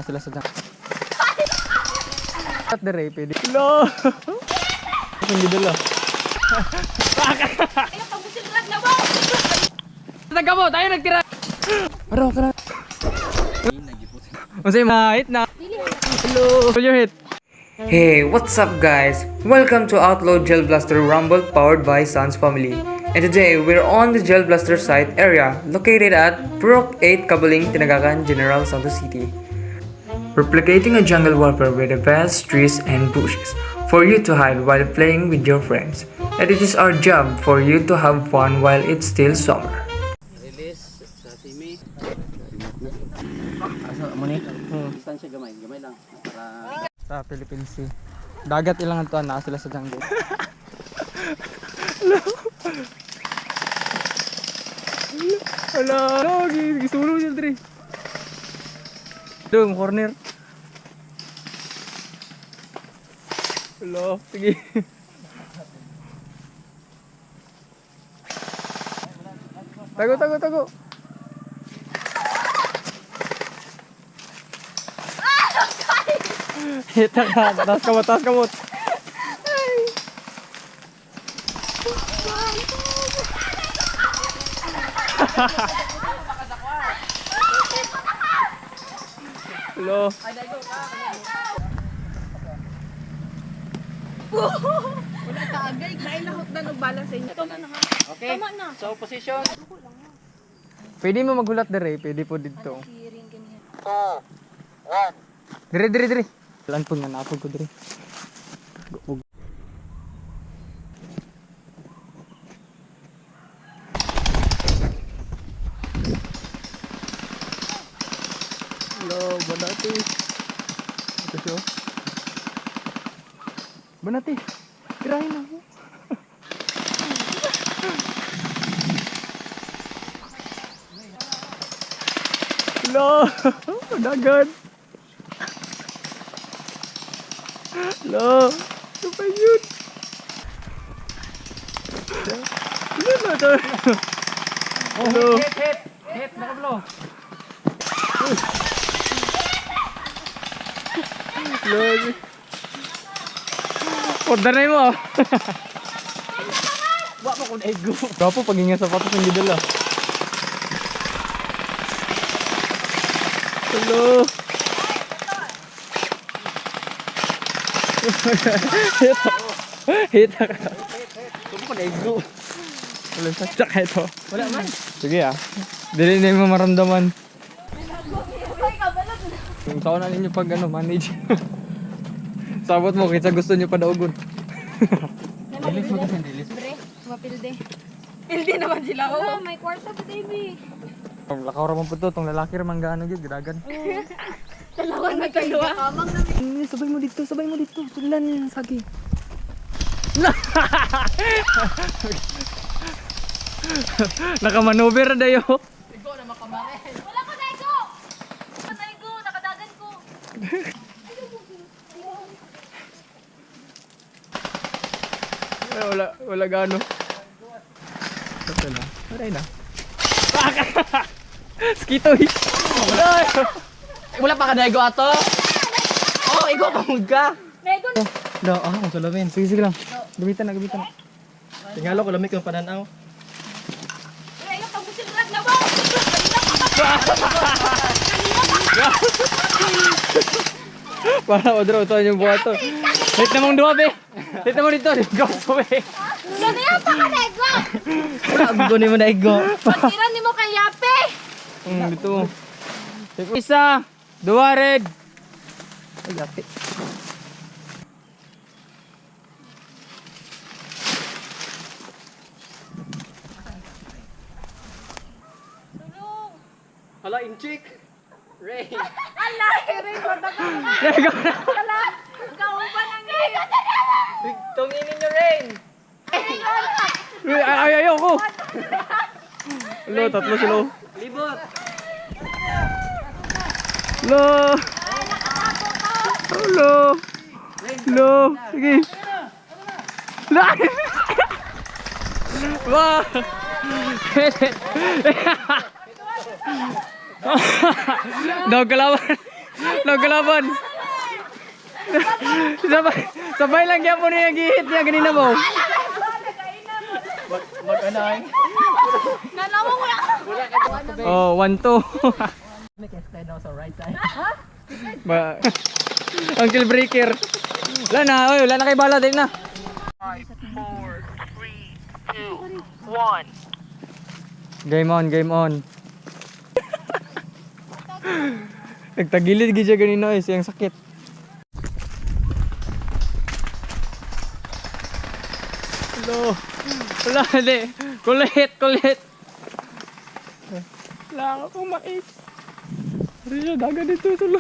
Sila sa dyan. At the ray, pwede. Hello! Hindi dala. Ayaw pag gusto nila na mo! Taga mo, tayo nagtira! Araw ka na. Masay mahit na. Hello! Pull your hit. Hey, what's up guys? Welcome to Outlaw Gel Blaster Rumble powered by Sans Family. And today, we're on the Gel Blaster site area located at Purok 8 Kabaling, Tinagakan, General Santos City. Replicating a jungle warfare with the vast trees and bushes for you to hide while playing with your friends. And it is our job for you to have fun while it's still summer. Release sa simi. Asa mo ni? Distansya gamay lang para Sa Philippine Sea. Dagat ilang antuan na sila sa jungle. Hello! Hello! Gisulong siya diri. Dung, corner. Hello, sige. Tago. Hita ka, taas kamot. Hello. Wala ka agay, kain lahot na ng bala sa inyo. Tama na ha. okay. Tama na. So position. Pwede mo maghulat dere, pwede po dito. Hearing ganyan. Dire. Lan po nga napog ko dire. Hello, Banati. Ito siya. Banati. Tirahin na ako. Hello. Dagan. Hello. Ano ba yun? Ano na ito? Hello. Hit, nakablo. Hello. Order mo. Wa pa kun ego. Gapo pag ingat sapatos ng gidala. Hello. Hita ka. Kun kun ego. Wala sa tsaka ito. Wala man. Sige Dili na mo maramdaman. Yung sauna ninyo pag manage. Sabot mo kita gusto niyo padaugon. Release mo kasi release. Bre, mapilde. Pilde naman sila. Oo, may kwarto pa baby. Lakaw ra man pud to tong lalaki ra man gaano gyud gragan. Dalawa na dalawa. Kamang na. Sabay mo dito. Sulan niya sagi. Nakamaneuver dayo. Ego na makamare. Wala ko daigo. Daigo, nakadagan ko. Wala gaano. Ito na. Wala na. Skitoy. Wala pa ka daigo ato. Oh, ego pa mud ka. Daigo. No, kung salamin. Sige lang. Gamitan na. Tingalo ko lamig kang pananaw. Ayaw pag gusto nila na mo! Para odro to yung buhat to. Hit na mong duwa be. Hit na mo dito. Go be. Ganyan pa ka daigo! Ago ni mo daigo. Pagkiran ni mo kay Yape! Dito. Isa, dua red. Ay, yapi. Tulong! Hala inchik. Ray. Ala! Rin ko na ka! Ala! Kauban ang ngayon! Tunginin niyo rain. Ayaw ko. Hello, tatlo sila. Libot. Hello. Sige. Wah. Daw kalaban. Nagkalaban. Sabay lang yan po niya gihit niya ganina mo. Mag-anay. Nalaman mo na. Oh, 1-2. Make a slide now sa right side. Ba Uncle Breaker. Wala na, oy, wala na kay bala din na. 5, 4, 3, 2, 1. Game on, game on. Nagtagilid gid siya ganino eh, siyang sakit. Hello. Wala di. Kulit. Wala akong mais. Riya, dagan dito tulo.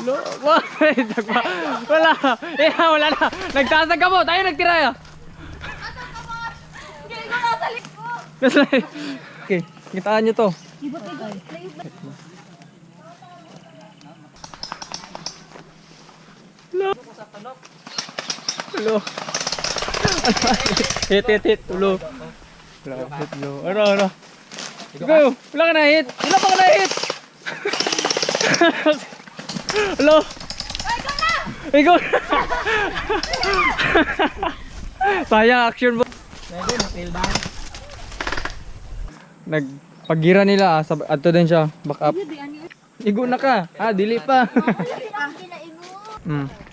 Lo, wala. Wala na. Nagtasag ka mo, tayo nagtira ya. Hindi ko nasa likod. Okay, kitaan nyo to. Hello. Hit. Tulo. Ano. Go. Wala ka na hit. Wala pa ka na hit. Hello. Ikaw na. Sayang action mo. Nagpagira nila adto din siya. Back up. Igo na ka. Dili pa.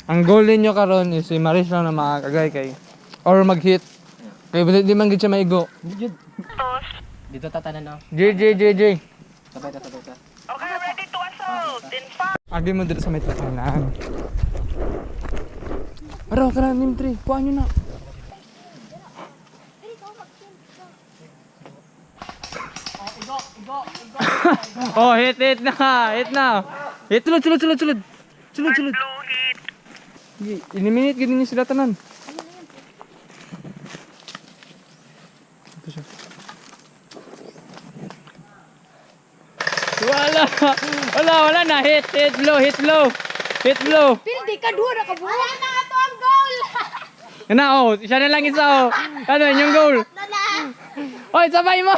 Ang goal ninyo karon is si Maris lang na makakagay kay or mag-hit. Kay di man gid siya maigo. Dito tatanan na. JJ. Sabay ta. Okay, ready to assault. In 5. Agi mo dito sa may tatanan. Araw ka na, nim 3. Kuha nyo na. Oh, hit na. Hit, sulod. Blue hit. Ini-minute, gini niyo sila tanan. Ito siya. Wala na. Hit low. Pildi ka dua na ka buo. Wala na ato ang goal. Yan na, oh. Siya na lang isa, oh. Ano yun yung goal? Oy, sabay mo.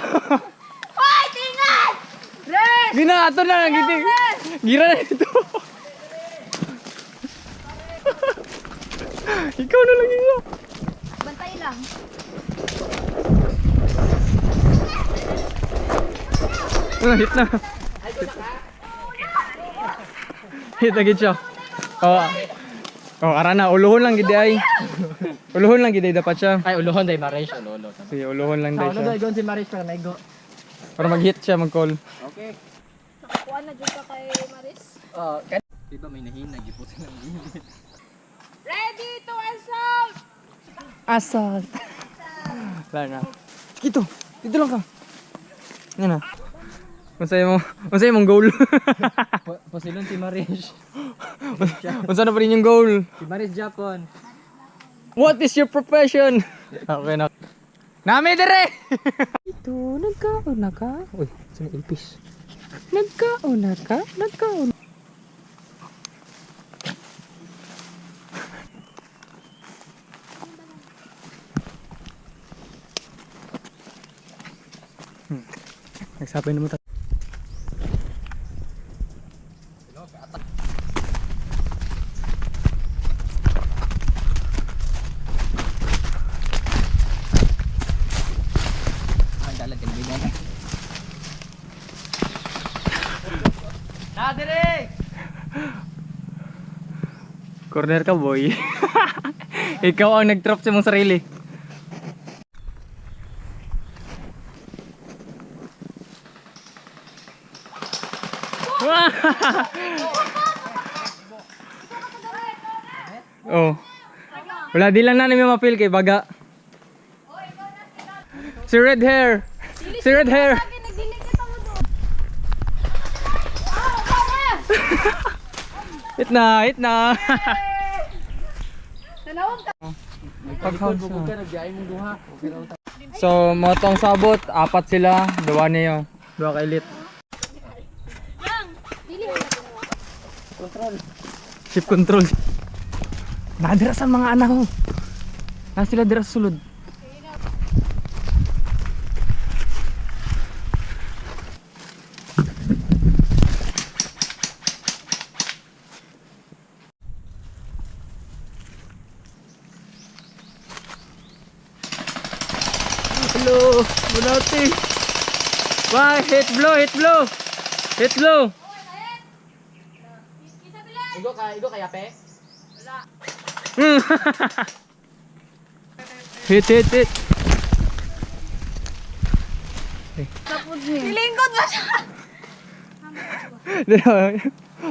Hoy, tingnan! Res! Gina, ato na. Gira na ito. Ikaw na lang isa. Bantay lang. Hit na. Hit agad siya. Ara na. Uluhon lang gid ay. Dapat siya. Ay, uluhon day Maris. Sige, uluhon lang day Ano siya. day gon si Maris para naigo. Para mag-hit siya, mag-call. Okay. Nakakuha na dyan ka kay Maris. Diba may nahina gipot ng gilid. Ready to assault! Assault. Wala na. Dito lang ka. Yan na. Unsay mong goal? Pasilon si Maris. Unsa na pa rin yung goal? Si Maris Japon. What is your profession? Okay na. Nami dire. Ito, nagkaon na ka. Uy, sa ipis. Nagkaon na ka? Nagsapay na mo ta. Ang dalag din bigan. Corner ka, boy. Ikaw ang nag-drop sa mong sarili. Oh. Wala, di lang na namin mapil kay baga. Si red hair. Lagi nagdinig ka mo doon. Hit na. Nanawag ka. Bugod ka nagyay mong duha. So, mga tong sabot, 4 sila, 2 niyo. 2 ka elite. Dili mo. Ship control. Nadira sa mga anak ko. Na sila dira sa sulod. hit blue, hit blue. Hit blue. Igo kaya pe? Hit, hit, hit. Nilingkod ba siya?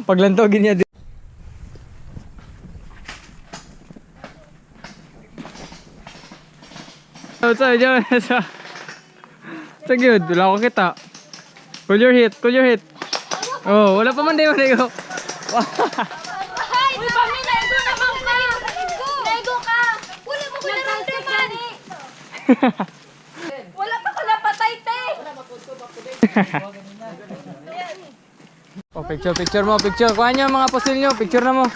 Paglantogin niya. Sa good, wala ko kita. Pull your hit, pull your hit. Oh, wala pa man din go. Uy, Bami, naigo naman ka! Naigo ka! Wala mo naramdaman! Wala pa pala patay, te! Oh, picture, picture mo, picture. Kuha niyo mga pusil niyo, picture na mo.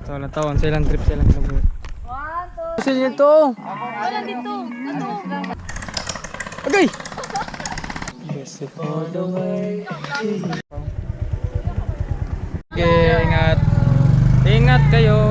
Ito lang tawon, silang trip, silang trip. Pusil niyo to. Wala dito! Ito! Okay. Okay, ingat. Ingat kayo.